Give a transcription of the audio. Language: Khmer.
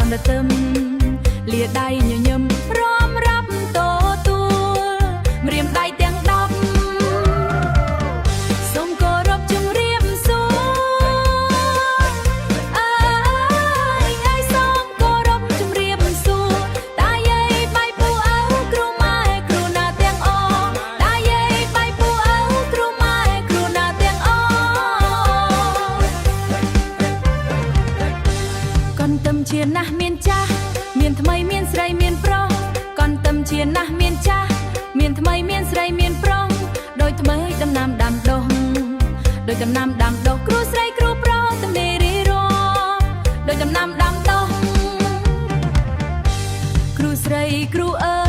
នរទឹមលាដៃញញឹមព្រមរាប់ទទួលម្រាមដៃទាំង10សូមគោរពជម្រាបសួរអើយសូមគោរពជម្រាបសួរតាយាយបាយពូឪគ្រូម៉ែគ្រូណាទាំងអតាយាយបាយពូឪគ្រូម៉ែគ្រូណាទាំងអកូនទឹមជាណាស់មានចាស់មានថ្មីមានស្រីមានប្រុសកូនទឹមជាណាស់មានចាស់មានថ្មីមានស្រីមានប្រុសដោយថ្មីដំណាំដាំដុះដោយដំណាំដាំដុះគ្រូស្រីគ្រូប្រុសទំនេររីរដោយដំណាំដាំដុះគ្រូស្រីគ្រូអើ